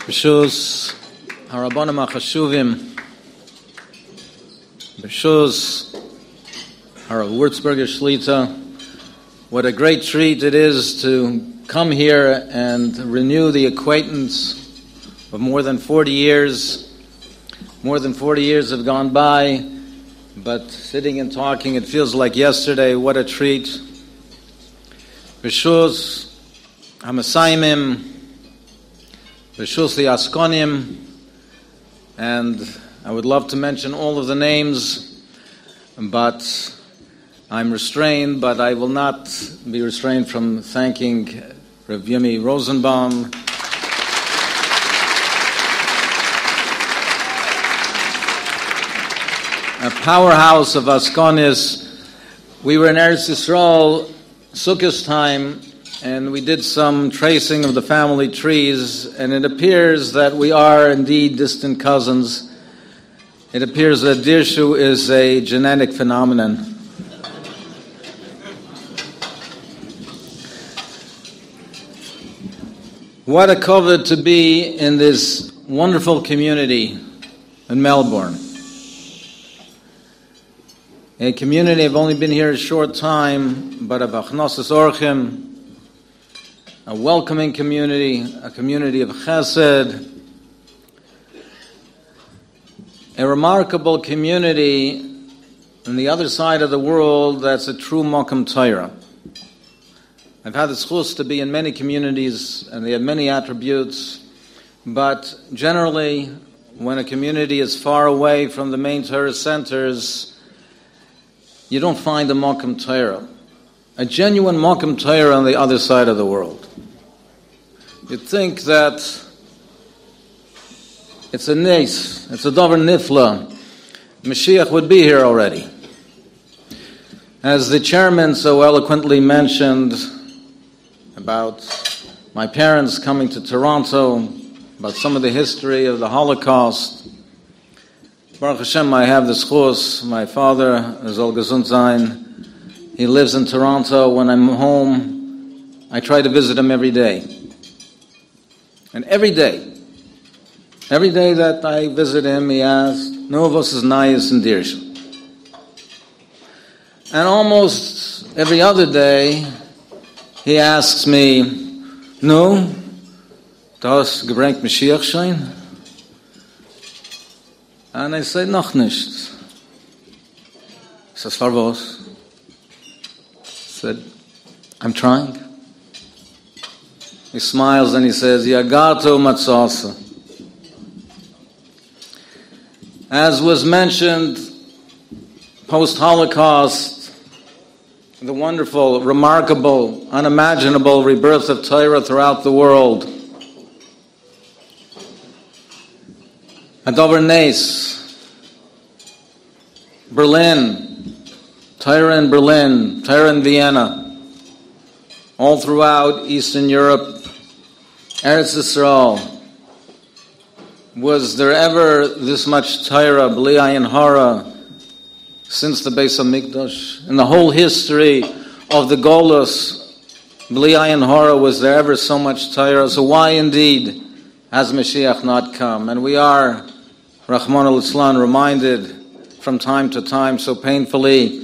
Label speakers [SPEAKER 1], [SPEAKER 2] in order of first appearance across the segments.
[SPEAKER 1] Parshas Harabanim HaChashuvim, Parshas Wurzburger Shlita. What a great treat it is to come here and renew the acquaintance of more than 40 years. More than 40 years have gone by, but sitting and talking, it feels like yesterday. What a treat. Parshas HaMasayimim, Parshas the Askonim, and I would love to mention all of the names, but I'm restrained, but I will not be restrained from thanking Rav Yemi Rosenbaum, a powerhouse of Askonis. We were in Eretz Yisrael, Sukkot time, and we did some tracing of the family trees, and it appears that we are indeed distant cousins. It appears that Dirshu is a genetic phenomenon. What a kavod to be in this wonderful community in Melbourne. A community, I've only been here a short time, but of achnosas orchim, a welcoming community, a community of chesed, a remarkable community on the other side of the world that's a true Mokum Torah. I've had the zchus to be in many communities, and they have many attributes, but generally, when a community is far away from the main Torah centers, you don't find a Mokum Torah, a genuine Mokum Torah on the other side of the world. You'd think that it's a nes, it's a davar nifla. Mashiach would be here already. As the chairman so eloquently mentioned about my parents coming to Toronto, about some of the history of the Holocaust. Baruch Hashem, I have the zchus. My father is Ol Gesund Zayin. He lives in Toronto. When I'm home, I try to visit him every day. And every day that I visit him, he asks, "No of us is nayis in Dirshu." And almost every other day, he asks me, "No, das gebrengt Mashiach schein?" And I say, "Noch nicht." He says, "For was?" I said, "I'm trying." He smiles and he says, "Yagato matzasa." As was mentioned, post-Holocaust, the wonderful, remarkable, unimaginable rebirth of Torah throughout the world. A davar nes, Berlin, Torah in Berlin, Torah in Vienna, all throughout Eastern Europe, Eretz Yisrael. Was there ever this much Torah, b'li ayin hara, since the Beis HaMikdash? In the whole history of the Golus, b'li ayin hara, was there ever so much Torah? So why indeed has Mashiach not come? And we are, Rahman al-Islam, reminded from time to time so painfully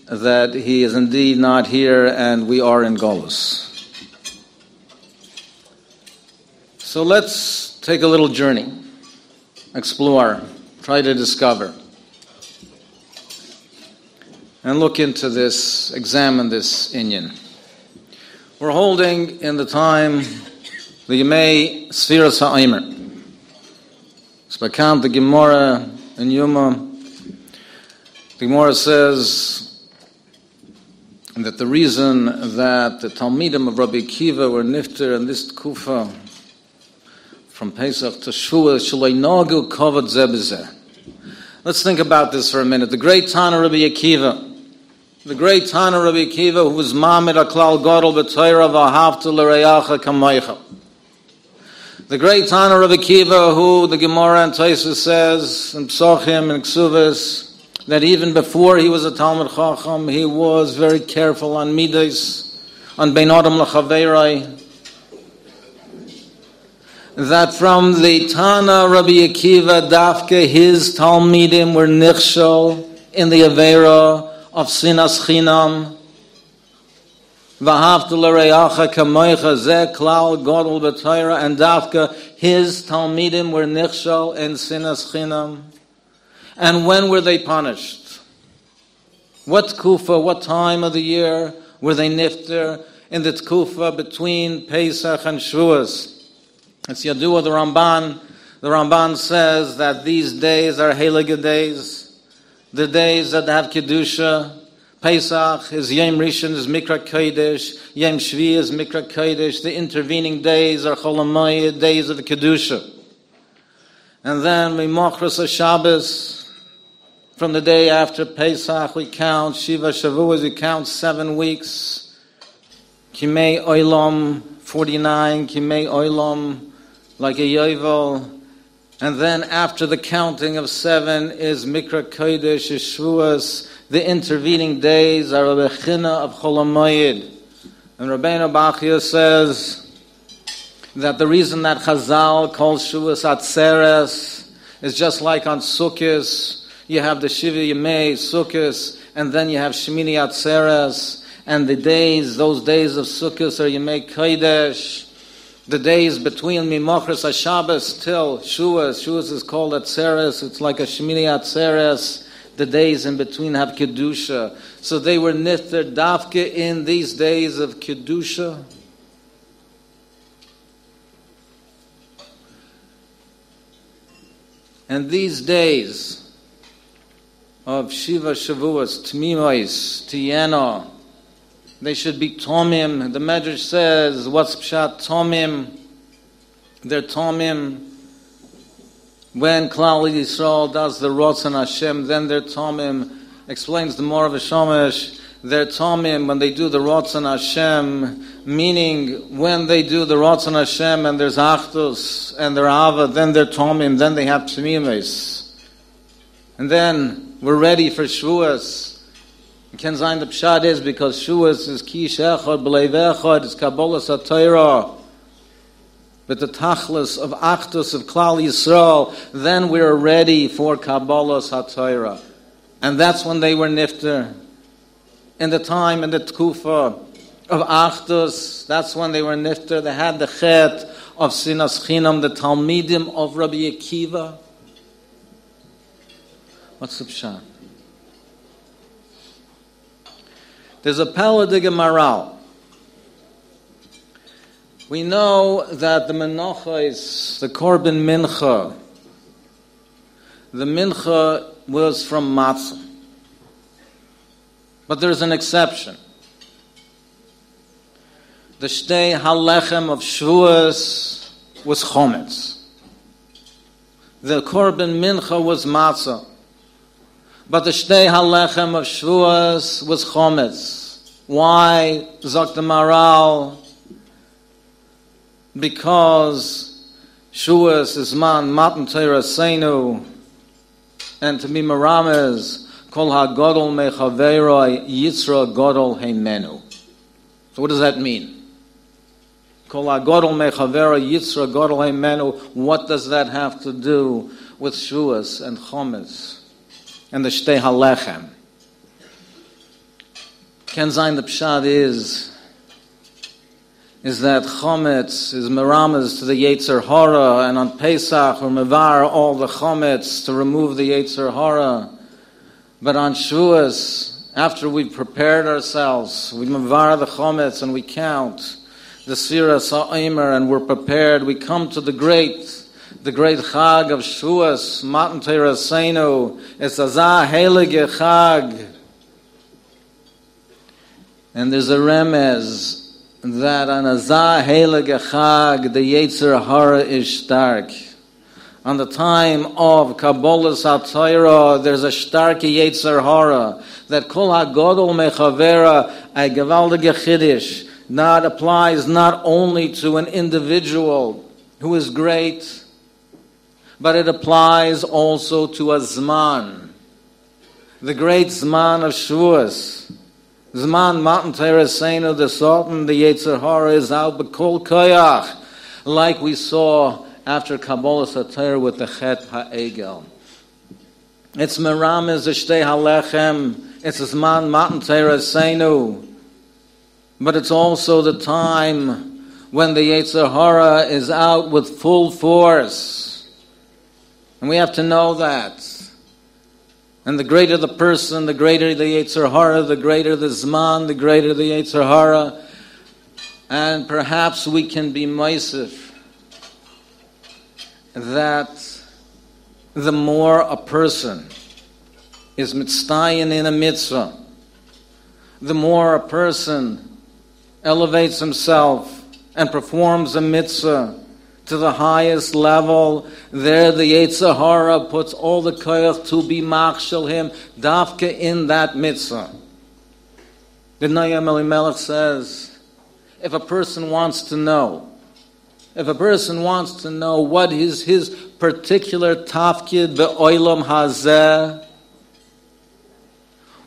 [SPEAKER 1] that he is indeed not here and we are in Golus. So let's take a little journey, explore, try to discover, and look into this, examine this inyan. We're holding in the time the Yemei Sfiras HaOmer. It's bekannt, the Gemara in Yuma. The Gemara says that the reason that the Talmidim of Rabbi Akiva were nifter in this Kufa from Pesach to Shua, Shalei Nagu Kavod Zeh B'zeh. Let's think about this for a minute. The great Tana Rabbi Akiva, who was Mamid HaKlal Gadol B'Torah V'ahavta L'Reyacha Kamaycha. The great Tana Rabbi Akiva, who the Gemara and Tosfos says in Psochim and Ksuvos, that even before he was a Talmid Chacham, he was very careful on Midas, on Bein Adam L'Chaverai. that from the Tana Rabbi Akiva Dafke, his Talmidim were nichshol in the Avera of Sinas Chinam. V'havta l'reacha kamoicha zeh klal godol b'Torah, and Dafke, his Talmidim were nichshol in Sinas Chinam. And when were they punished? What tkufa, what time of the year were they nifter? In the tkufa between Pesach and Shavuos. It's Yadua, the Ramban. The Ramban says that these days are heilige days, the days that have Kedusha. Pesach is Yom Rishon, is Mikra Kodesh. Yom Shvi is Mikra Kodesh. The intervening days are Chol HaMoed, days of Kedusha. And then Mimachras HaShabbos, from the day after Pesach, we count Shiva Shavuos, we count 7 weeks. Kimei Olam, 49, Kimei Olam, like a Yovel. And then after the counting of 7 is Mikra Kodesh, is Shavuos. The intervening days are a Bechina of Chol HaMoed. And Rabbeinu Bachya says that the reason that Chazal calls Shavuos Atzeres is just like on Sukkot. You have the Shiva Yemei, Sukkot, and then you have Shemini Atzeres. And the days, those days of Sukkot are Yemei Kodesh. The days between Mimachras HaShabbos till Shavuos. Shavuos is called Atzeres. It's like a Shemini Atzeres. The days in between have Kedusha. So they were nifter dafke in these days of Kedusha. And these days of Shiva Shavuos, Tmimois, Tiyena, they should be Tomim. The Medrash says, what's Pshat Tomim? They're Tomim. When Klal Yisrael does the Rotzon Hashem, then they're Tomim. Explains the more of a Shomesh. They're Tomim when they do the Rotzon Hashem, meaning when they do the Rotzon Hashem and there's Achdus and their Ava, then they're Tomim, then they have Tmimis. And then we're ready for Shavuos. Ken Zayin the Pshat is because Shavuos is Kish Echad, B'leiv Echad, it's Kabbalah Satayra. But the Tachlis of Achdus of Klal Yisrael, then we're ready for Kabbalah Satayra. And that's when they were nifter. In the time, in the Tkufa of Achdus, that's when they were nifter. They had the Chet of Sinas Chinam, the Talmidim of Rabbi Akiva. What's the Pshat? There's a Paladig Maral. We know that the Menocha is the Korban Mincha. The Mincha was from Matzah. But there's an exception. The Shtei Halechem of Shavuos was Chometz. The Korban Mincha was Matzah. But the Shtei Halechem of Shavuos was Chometz. Why? Zok the Maral. Because Shavuos is man matan Torah seinu, and to be Meramez, kol hagadol mechaveroi yitzra gadol heimenu. So what does that mean? Kol hagadol mechaveroi yitzra gadol heimenu. What does that have to do with Shavuos and Chometz and the Shtei Halechem? Ken Zayin the Pshat is that Chometz is Meramez to the Yetzer Hara, and on Pesach we're Mevar all the Chometz to remove the Yetzer Hara. But on Shavuos, after we've prepared ourselves, we Mevar the Chometz and we count the Sfiras HaOmer and we're prepared, we come to the great Chag of Shavuos, Matan Torah Seinu. It's Azah Heilige Chag. And there's a remez that on Azah Heilige Chag, the Yetzer Hara is stark. On the time of Kabbalah Satayra, there's a stark Yetzer Hara that Kol HaGodol Mechavera, a Gevaldige Chiddush, not applies not only to an individual who is great, but it applies also to a Zman. The great Zman of Shavuos. Zman matan Torah seinu, the Sultan, the Yetzer Hara is out b'kol koyach. like we saw after Kabbalah Satir with the Chet HaEgel. It's Meramis Ishtei HaLechem, it's Zman Matan Tereseinu, but it's also the time when the Yetzer Hara is out with full force. And we have to know that. And the greater the person, the greater the Yetzer Hara, the greater the Zman, the greater the Yetzer Hara. And perhaps we can be meisif that the more a person is mitzdayin in a mitzvah, the more a person elevates himself and performs a mitzvah to the highest level, there the Yetzer Hara puts all the koyach to be machshel him, dafka in that mitzvah. The Noam Elimelech says, if a person wants to know what is his particular tafkid be'olam hazeh,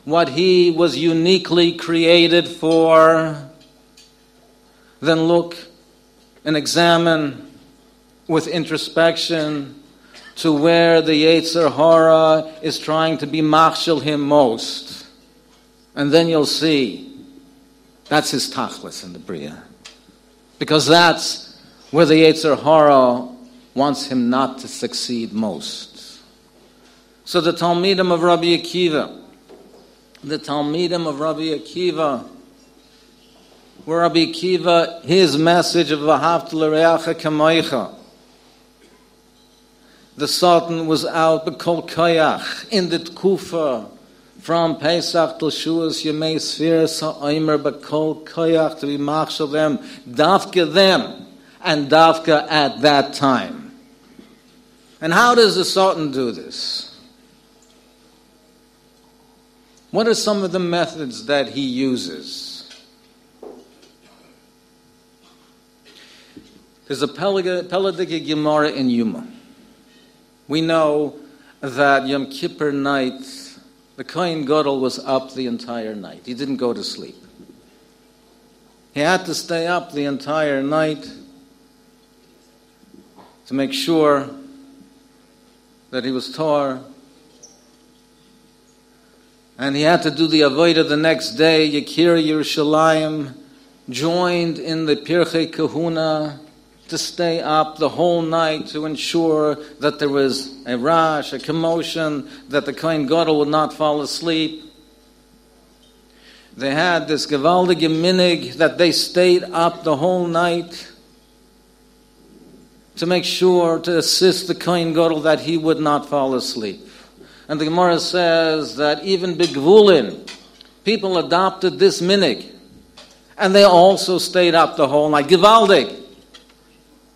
[SPEAKER 1] what he was uniquely created for, then look and examine with introspection to where the Yetzer Hara is trying to be machshel him most. And then you'll see that's his tachlis in the Bria. Because that's where the Yetzer Hara wants him not to succeed most. So the Talmidim of Rabbi Akiva, where Rabbi Akiva, his message of V'ahavta l'reacha kamoicha, the Sultan was out b'kol koyach in the Tkufa from Pesach till Shuas Yemei Sfiras HaOmer b'kol koyach to be machshel them, dafka them, and dafka at that time. And how does the Sultan do this? What are some of the methods that he uses? There's a Pelagic Gemara in Yuma. We know that Yom Kippur night, the Kohen Gadol was up the entire night. He didn't go to sleep. He had to stay up the entire night to make sure that he was Torah. And he had to do the Avodah the next day. Yekir Yerushalayim joined in the Pirchei Kahuna to stay up the whole night to ensure that there was a rash, a commotion, that the Kohen Gadol would not fall asleep. They had this gewaldige minig that they stayed up the whole night to make sure, to assist the Kohen Gadol that he would not fall asleep. And the Gemara says that even Bigvulin, people adopted this minig, and they also stayed up the whole night. Gewaldig.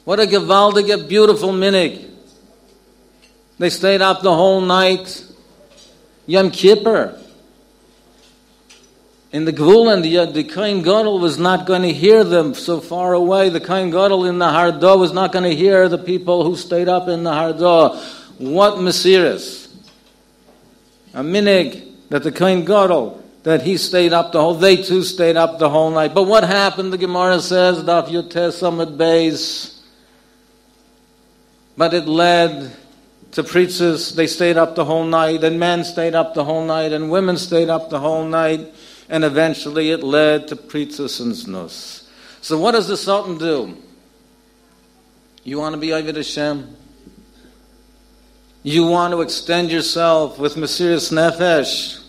[SPEAKER 1] What a gewaldige, beautiful minig. They stayed up the whole night. Yom Kippur. In the Gvul, the Kohen Gadol was not going to hear them so far away. The Kohen Gadol in the Hardah was not going to hear the people who stayed up in the Hardah. What Mesiris. A minig that the Kohen Gadol, that he stayed up the whole, they too stayed up the whole night. But what happened, the Gemara says, Daf Yoteh Samad Beis, but it led to preachers, they stayed up the whole night, and men stayed up the whole night, and women stayed up the whole night, and eventually it led to preachers and znus. So what does the Sultan do? You want to be Oved Hashem? You want to extend yourself with Mesiras Nefesh?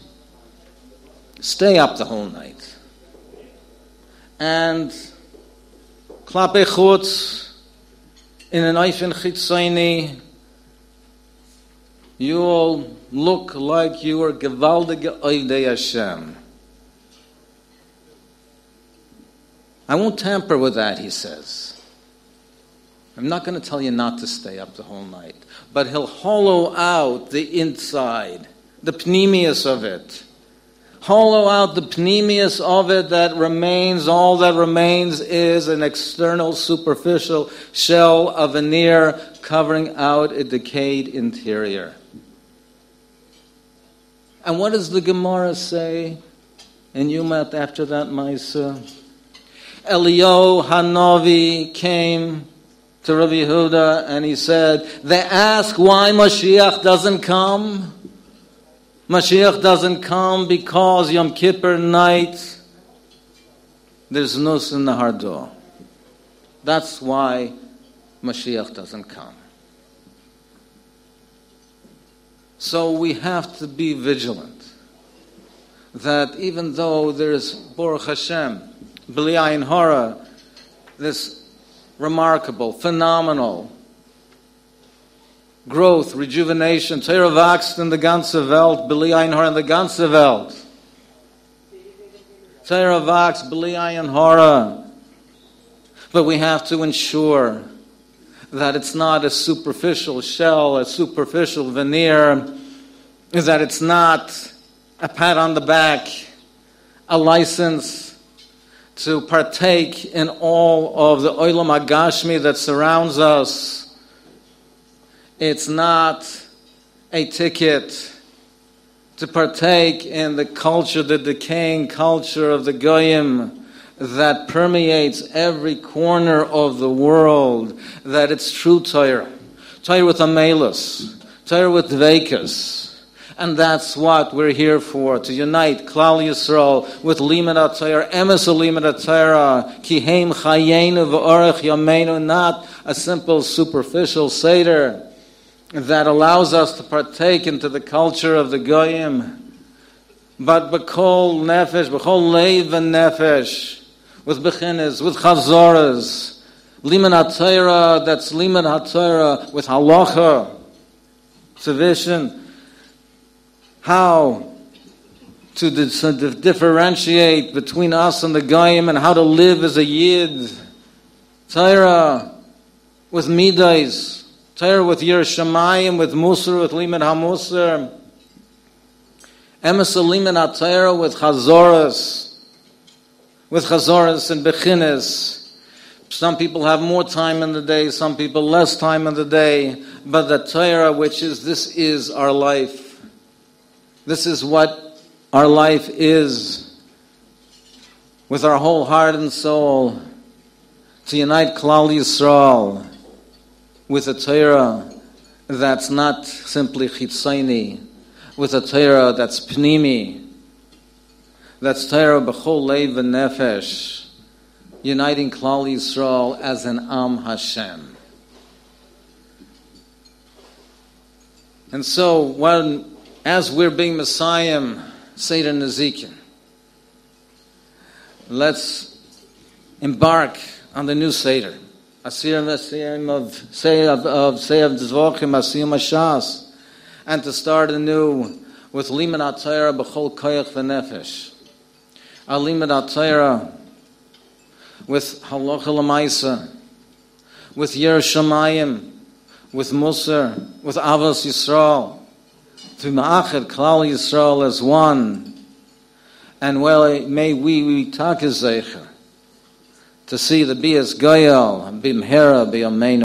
[SPEAKER 1] Stay up the whole night. And Klape Chutz, in an Eifen Chitzoni, you'll look like you are gewaldige Ovdei Hashem. I won't tamper with that, he says. I'm not going to tell you not to stay up the whole night, but he'll hollow out the inside, the pneumius of it. Hollow out the pneumius of it that remains. All that remains is an external, superficial shell, a veneer covering out a decayed interior. And what does the Gemara say in Yumat after that Maisa? Eliyahu Hanavi came to Rabbi Yehuda, and he said, they ask why Mashiach doesn't come. Mashiach doesn't come because Yom Kippur night, there's nus in the Hardor. That's why Mashiach doesn't come. So we have to be vigilant that even though there's Baruch Hashem, B'li Ayin Hara, this remarkable, phenomenal growth, rejuvenation, Torah wächst in der ganze Welt, B'li Ayin Hara in der ganze Welt. Torah wächst, B'li Ayin Hara. But we have to ensure that it's not a superficial shell, a superficial veneer, that it's not a pat on the back, a license to partake in all of the Olam HaGashmi that surrounds us. It's not a ticket to partake in the culture, the decaying culture of the Goyim, that permeates every corner of the world, that it's true Torah. Torah with Amelus, Torah with Dveikus. And that's what we're here for, to unite Klal Yisrael with Limud HaTorah, Emes Limud HaTorah, Kiheim Chayenu V'orech Yameinu, not a simple superficial Seder that allows us to partake into the culture of the Goyim, but B'kol Nefesh, B'kol Leiv and Nefesh, with bechinas, with chazoras, Limud HaTorah, that's Limud HaTorah, with halacha, sufficient, how to differentiate between us and the Goyim and how to live as a Yid. Torah with Midas, Torah with Yer Shamayim, with Musar, with Limud HaMusar, Emes Limud HaTorah with chazoras, and bechinas. Some people have more time in the day, some people less time in the day, but the Torah, which is, this is our life. This is what our life is, with our whole heart and soul, to unite Klal Yisrael with a Torah that's not simply chitzoni, with a Torah that's pnimi, that's Torah b'chol leiv v'nefesh, uniting Klal Yisrael as an Am Hashem. And so, as we're being Messiah, Seder Nezikin, let's embark on the new Seder. Asir Siyum of Dzvochim, Siyum Hashas, and to start anew with Limud HaTorah b'chol koyach v'nefesh. Limud HaTorah with halacha l'maisa, with Yer Shamayim, with Musar, with Avos Yisrael, to ma'achad Klal Yisrael as one. And well, may we take a zeicher to see the Bias Goyal, Bimhera, Biyameinu.